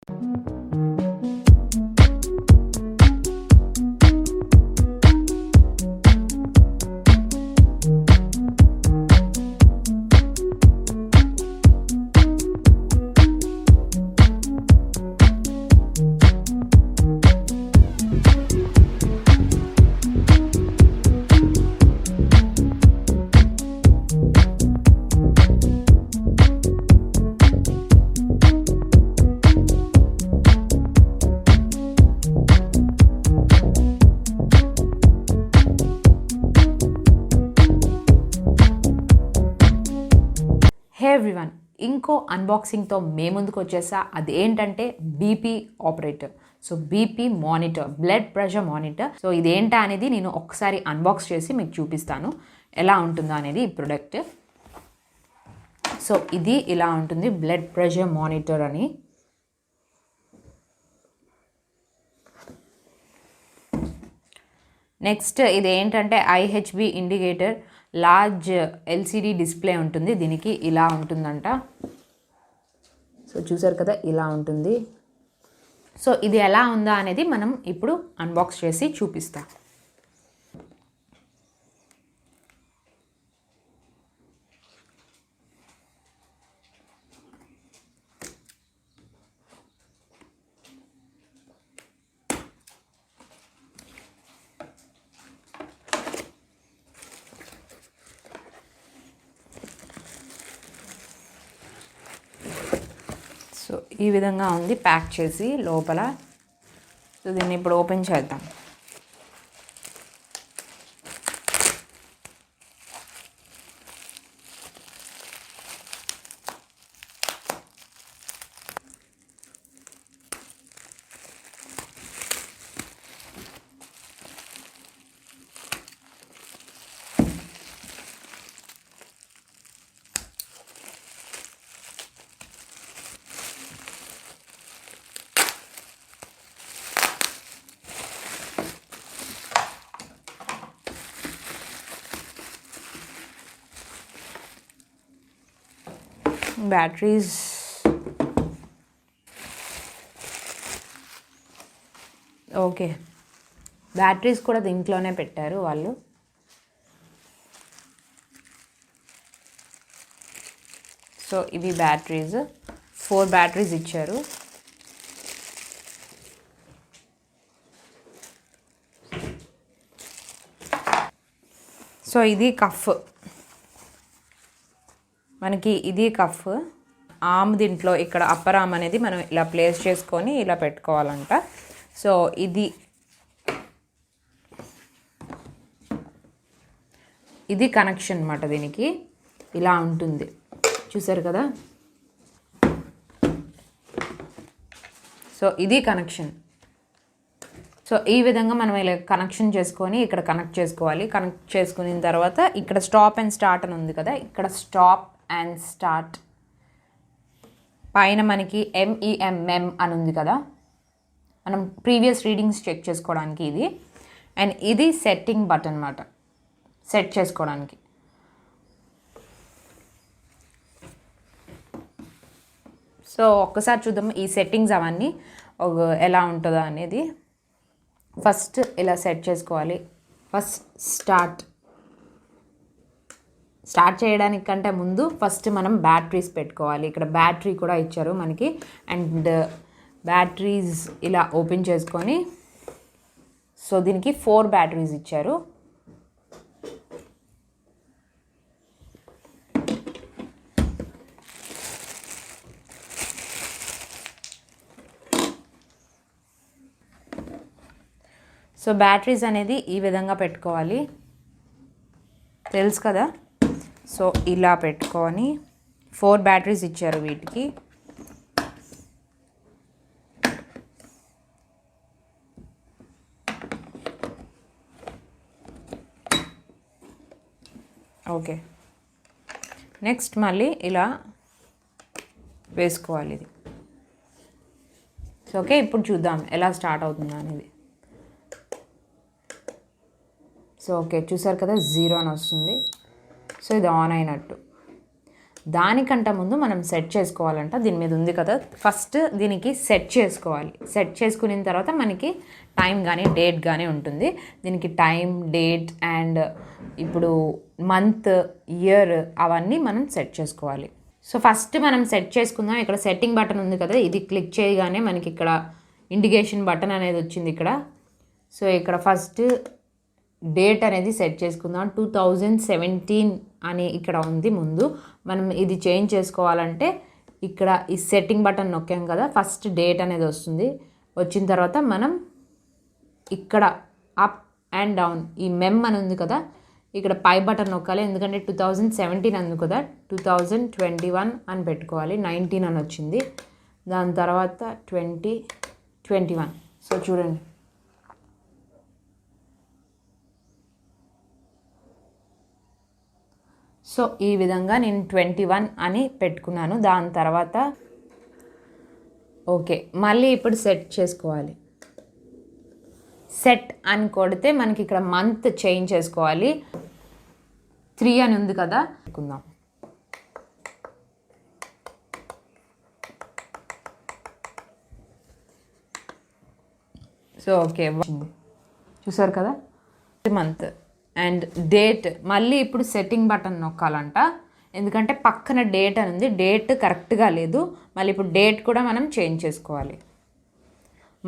హే everyone, ఇంకో అన్బాక్సింగ్తో మే ముందుకు వచ్చేసా. అది ఏంటంటే BP operator. So BP monitor, blood pressure monitor. So ఇదేంటా అనేది నేను ఒకసారి అన్బాక్స్ చేసి మీకు చూపిస్తాను ఎలా ఉంటుందో అనేది ఈ ప్రోడక్ట్. సో ఇది ఇలా ఉంటుంది, బ్లడ్ ప్రెషర్ మానిటర్ అని. నెక్స్ట్ ఇది ఏంటంటే ఐహెచ్బి ఇండికేటర్, లార్జ్ ఎల్సిడి డిస్ప్లే ఉంటుంది. దీనికి ఇలా ఉంటుందంట. సో చూసారు కదా, ఇలా ఉంటుంది. సో ఇది ఎలా ఉందా అనేది మనం ఇప్పుడు అన్బాక్స్ చేసి చూపిస్తాం. సో ఈ విధంగా ఉంది ప్యాక్ చేసి లోపల. సో దీన్ని ఇప్పుడు ఓపెన్ చేద్దాం. బ్యాటరీస్, ఓకే, బ్యాటరీస్ కూడా దీంట్లోనే పెట్టారు వాళ్ళు. సో ఇవి బ్యాటరీస్, 4 బ్యాటరీస్ ఇచ్చారు. సో ఇది కఫ్, మనకి ఇది కఫ్ ఆర్మ్. దీంట్లో ఇక్కడ అప్పర్ ఆర్మ్ అనేది మనం ఇలా ప్లేస్ చేసుకొని ఇలా పెట్టుకోవాలంట. సో ఇది కనెక్షన్ అన్నమాట. దీనికి ఇలా ఉంటుంది, చూసారు కదా. సో ఇది కనెక్షన్. సో ఈ విధంగా మనం ఇలా కనెక్షన్ చేసుకొని ఇక్కడ కనెక్ట్ చేసుకోవాలి. కనెక్ట్ చేసుకున్న తర్వాత ఇక్కడ స్టాప్ అండ్ స్టార్ట్ అని ఉంది కదా, ఇక్కడ స్టాప్ అండ్ స్టార్ట్ పైన మనకి MEMM అని ఉంది కదా, మనం ప్రీవియస్ రీడింగ్స్ చెక్ చేసుకోవడానికి ఇది. అండ్ ఇది సెట్టింగ్ బటన్ అన్నమాట, సెట్ చేసుకోవడానికి. సో ఒక్కసారి చూద్దాం ఈ సెట్టింగ్స్ అవన్నీ ఎలా ఉంటుందో అనేది. ఫస్ట్ ఇలా సెట్ చేసుకోవాలి. ఫస్ట్ స్టార్ట్ చేయడానికంటే ముందు ఫస్ట్ మనం బ్యాటరీస్ పెట్టుకోవాలి. ఇక్కడ బ్యాటరీ కూడా ఇచ్చారు మనకి. అండ్ బ్యాటరీస్ ఇలా ఓపెన్ చేసుకొని, సో దీనికి 4 బ్యాటరీస్ ఇచ్చారు. సో బ్యాటరీస్ అనేది ఈ విధంగా పెట్టుకోవాలి, తెలుసు కదా. సో ఇలా పెట్టుకొని 4 బ్యాటరీస్ ఇచ్చారు వీటికి. ఓకే, నెక్స్ట్ మళ్ళీ ఇలా వేసుకోవాలి ఇది. సో ఓకే, ఇప్పుడు చూద్దాం ఎలా స్టార్ట్ అవుతుందో అనేది. సో ఓకే, చూసారు కదా 0 అని వస్తుంది. సో ఇది ఆన్ అయినట్టు. దానికంట ముందు మనం సెట్ చేసుకోవాలంట. దీని మీద ఉంది కదా, ఫస్ట్ దీనికి సెట్ చేసుకోవాలి. సెట్ చేసుకున్న తర్వాత మనకి టైం కానీ డేట్ కానీ ఉంటుంది. దీనికి టైం, డేట్ అండ్ ఇప్పుడు మంత్, ఇయర్ అవన్నీ మనం సెట్ చేసుకోవాలి. సో ఫస్ట్ మనం సెట్ చేసుకుందాం. ఇక్కడ సెట్టింగ్ బటన్ ఉంది కదా, ఇది క్లిక్ చేయగానే మనకి ఇక్కడ ఇండికేషన్ బటన్ అనేది వచ్చింది ఇక్కడ. సో ఇక్కడ ఫస్ట్ డేట్ అనేది సెట్ చేసుకుందాం. 2017 అని ఇక్కడ ఉంది ముందు. మనం ఇది చేంజ్ చేసుకోవాలంటే ఇక్కడ ఈ సెట్టింగ్ బటన్ నొక్కాం కదా, ఫస్ట్ డేట్ అనేది వస్తుంది. వచ్చిన తర్వాత మనం ఇక్కడ అప్ అండ్ డౌన్ ఈ మెమ్ అని ఉంది కదా, ఇక్కడ పై బటన్ నొక్కాలి. ఎందుకంటే 2017 అంది కదా, 2021 అని పెట్టుకోవాలి. 19 అని వచ్చింది. దాని తర్వాత 2021. సో చూడండి, సో ఈ విధంగా నేను 21 అని పెట్టుకున్నాను. దాని తర్వాత ఓకే, మళ్ళీ ఇప్పుడు సెట్ చేసుకోవాలి. సెట్ అని కొడితే మనకి ఇక్కడ మంత్ చేంజ్ చేసుకోవాలి. 3 అని ఉంది కదా, అనుకుందాం. సో ఓకే, చూసారు కదా మంత్ అండ్ డేట్. మళ్ళీ ఇప్పుడు సెట్టింగ్ బటన్ నొక్కాలంట, ఎందుకంటే పక్కన డేట్ అని ఉంది, డేట్ కరెక్ట్గా లేదు. మళ్ళీ ఇప్పుడు డేట్ కూడా మనం చేంజ్ చేసుకోవాలి.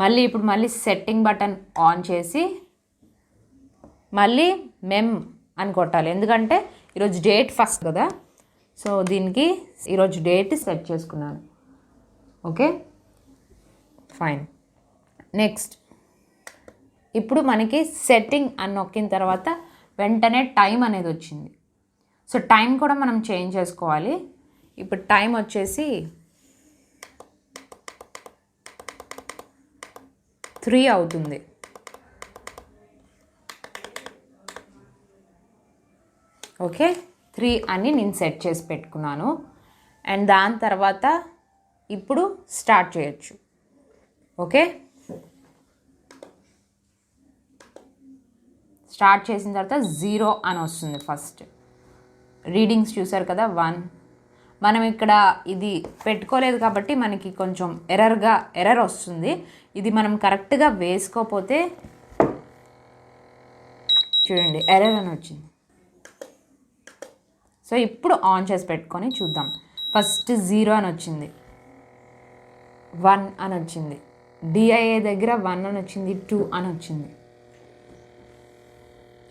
మళ్ళీ సెట్టింగ్ బటన్ ఆన్ చేసి మళ్ళీ మెమ్ అని కొట్టాలి, ఎందుకంటే ఈరోజు డేట్ ఫస్ట్ కదా. సో దీనికి ఈరోజు డేట్ సెట్ చేసుకున్నాను. Okay fine. నెక్స్ట్ ఇప్పుడు మనకి సెట్టింగ్ అని నొక్కిన తర్వాత వెంటనే టైం అనేది వచ్చింది. సో టైం కూడా మనం చేంజ్ చేసుకోవాలి. ఇప్పుడు టైం వచ్చేసి 3 అవుతుంది. ఓకే 3 అని నేను సెట్ చేసి పెట్టుకున్నాను. అండ్ దాని తర్వాత ఇప్పుడు స్టార్ట్ చేయొచ్చు. ఓకే, స్టార్ట్ చేసిన తర్వాత 0 అని వస్తుంది. ఫస్ట్ రీడింగ్స్ చూసారు కదా, 1. మనం ఇక్కడ ఇది పెట్టుకోలేదు కాబట్టి మనకి కొంచెం ఎర్రర్ వస్తుంది. ఇది మనం కరెక్ట్గా వేసుకోకపోతే చూడండి ఎర్రర్ అని వచ్చింది. సో ఇప్పుడు ఆన్ చేసి పెట్టుకొని చూద్దాం. ఫస్ట్ 0 అని వచ్చింది, 1 అని వచ్చింది, డిఐఏ దగ్గర 1 అని వచ్చింది, 2 అని వచ్చింది.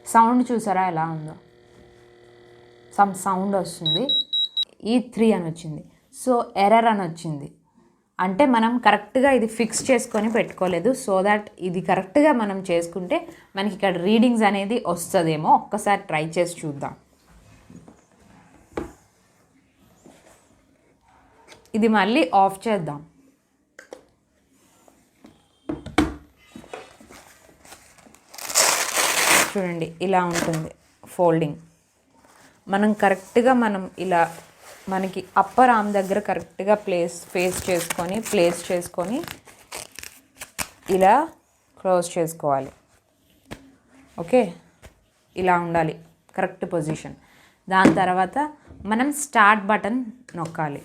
సౌండ్ చూసారా ఎలా ఉందో, సౌండ్ వస్తుంది. ఈ 3 అని వచ్చింది. సో ఎర్రర్ అని వచ్చింది, అంటే మనం కరెక్ట్గా ఇది ఫిక్స్ చేసుకొని పెట్టుకోలేదు. సో దట్ ఇది కరెక్ట్గా మనం చేసుకుంటే మనకి ఇక్కడ రీడింగ్స్ అనేది వస్తుందేమో. ఒక్కసారి ట్రై చేసి చూద్దాం. ఇది మళ్ళీ ఆఫ్ చేద్దాం. చూడండి ఇలా ఉంటుంది ఫోల్డింగ్. మనం కరెక్ట్గా ఇలా మనకి అప్పర్ ఆర్మ్ దగ్గర కరెక్ట్గా ప్లేస్ చేసుకొని ఇలా క్లోజ్ చేసుకోవాలి. ఓకే, ఇలా ఉండాలి కరెక్ట్ పొజిషన్. దాని తర్వాత మనం స్టార్ట్ బటన్ నొక్కాలి.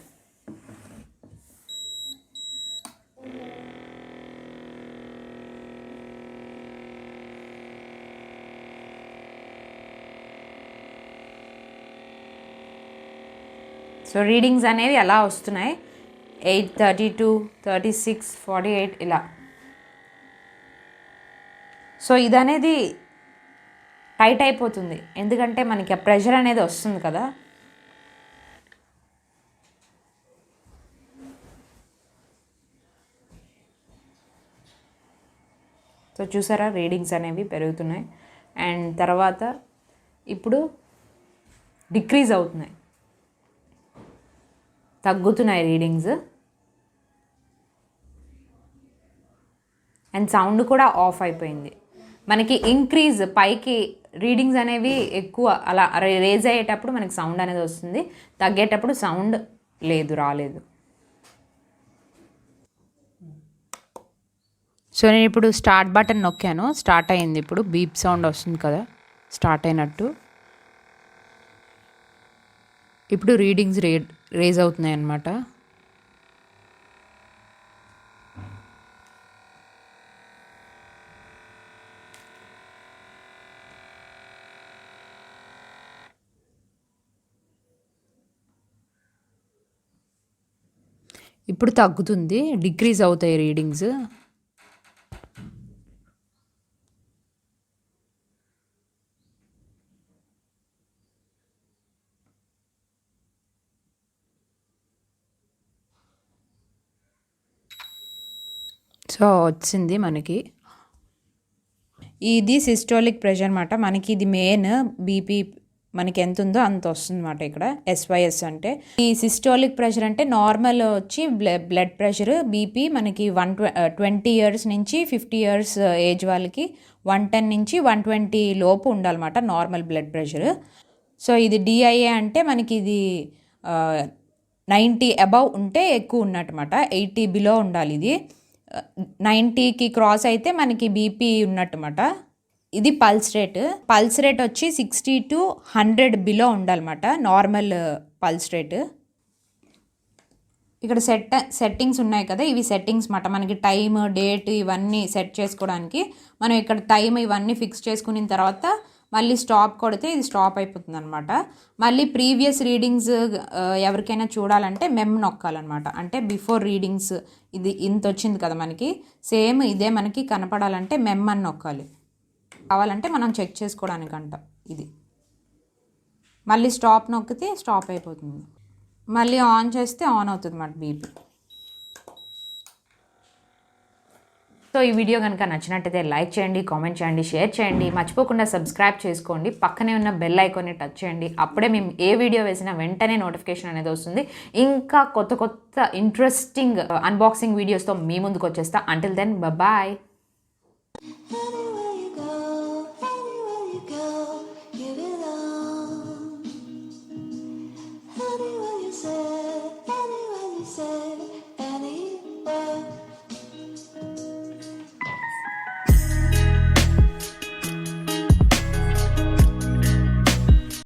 సో రీడింగ్స్ అనేవి అలా వస్తున్నాయి, 8, 32, 36, 48 ఇలా. సో ఇది అనేది టైట్ అయిపోతుంది, ఎందుకంటే మనకి ఆ ప్రెషర్ అనేది వస్తుంది కదా. సో చూసారా రీడింగ్స్ అనేవి పెరుగుతున్నాయి. అండ్ తర్వాత ఇప్పుడు డిక్రీజ్ అవుతున్నాయి, తగ్గుతున్నాయి రీడింగ్స్. అండ్ సౌండ్ కూడా ఆఫ్ అయిపోయింది. మనకి ఇంక్రీజ్ పైకి రీడింగ్స్ అనేవి ఎక్కువ అలా రేజ్ అయ్యేటప్పుడు మనకి సౌండ్ అనేది వస్తుంది, తగ్గేటప్పుడు సౌండ్ రాలేదు. సో నేను ఇప్పుడు స్టార్ట్ బటన్ నొక్కాను, స్టార్ట్ అయింది. ఇప్పుడు బీప్ సౌండ్ వస్తుంది కదా, స్టార్ట్ అయినట్టు. ఇప్పుడు రీడింగ్స్ రేజ్ అవుతున్నాయి అన్నమాట. ఇప్పుడు తగ్గుతుంది, డిక్రీజ్ అవుతాయి రీడింగ్స్. సో వచ్చింది మనకి. ఇది సిస్టోలిక్ ప్రెషర్ అనమాట. మనకి ఇది మెయిన్ బీపీ మనకి ఎంత ఉందో అంత వస్తుంది అనమాట. ఇక్కడ SYS అంటే ఈ సిస్టోలిక్ ప్రెషర్ అంటే నార్మల్ వచ్చి బ్లడ్ ప్రెషర్ బీపీ మనకి 20 years నుంచి 50 years ఏజ్ వాళ్ళకి 110 నుంచి 120 లోపు ఉండాలన్నమాట నార్మల్ బ్లడ్ ప్రెషర్. సో ఇది DIA అంటే మనకి ఇది 90 అబవ్ ఉంటే ఎక్కువ ఉన్నట్టమాట. 80 బిలో ఉండాలి. ఇది 90కి క్రాస్ అయితే మనకి బీపీ ఉన్నట్టమాట. ఇది పల్స్ రేట్ వచ్చి 60 to 100 బిలో ఉండాలన్నమాట నార్మల్ పల్స్ రేట్. ఇక్కడ సెట్టింగ్స్ ఉన్నాయి కదా, ఇవి సెట్టింగ్స్ మాట. మనకి టైమ్ డేట్ ఇవన్నీ సెట్ చేసుకోవడానికి మనం ఇక్కడ టైం ఇవన్నీ ఫిక్స్ చేసుకున్న తర్వాత మళ్ళీ స్టాప్ కొడితే ఇది స్టాప్ అయిపోతుంది అనమాట. మళ్ళీ ప్రీవియస్ రీడింగ్స్ ఎవరికైనా చూడాలంటే మెమ్ నొక్కాలన్నమాట. అంటే బిఫోర్ రీడింగ్స్ ఇది ఇంత వచ్చింది కదా మనకి, సేమ్ ఇదే మనకి కనపడాలంటే మెమ్ అని నొక్కాలి. కావాలంటే మనం చెక్ చేసుకోవడానికంట ఇది. మళ్ళీ స్టాప్ నొక్కితే స్టాప్ అయిపోతుంది, మళ్ళీ ఆన్ చేస్తే ఆన్ అవుతుంది అన్నమాట బీపీ. సో ఈ వీడియో కనుక నచ్చినట్టయితే లైక్ చేయండి, కామెంట్ చేయండి, షేర్ చేయండి. మర్చిపోకుండా సబ్స్క్రైబ్ చేసుకోండి. పక్కనే ఉన్న బెల్ ఐకాన్ని టచ్ చేయండి. అప్పుడే మేము ఏ వీడియో వేసినా వెంటనే నోటిఫికేషన్ అనేది వస్తుంది. ఇంకా కొత్త ఇంట్రెస్టింగ్ అన్బాక్సింగ్ వీడియోస్తో మీ ముందుకు వచ్చేస్తా. Until then bye.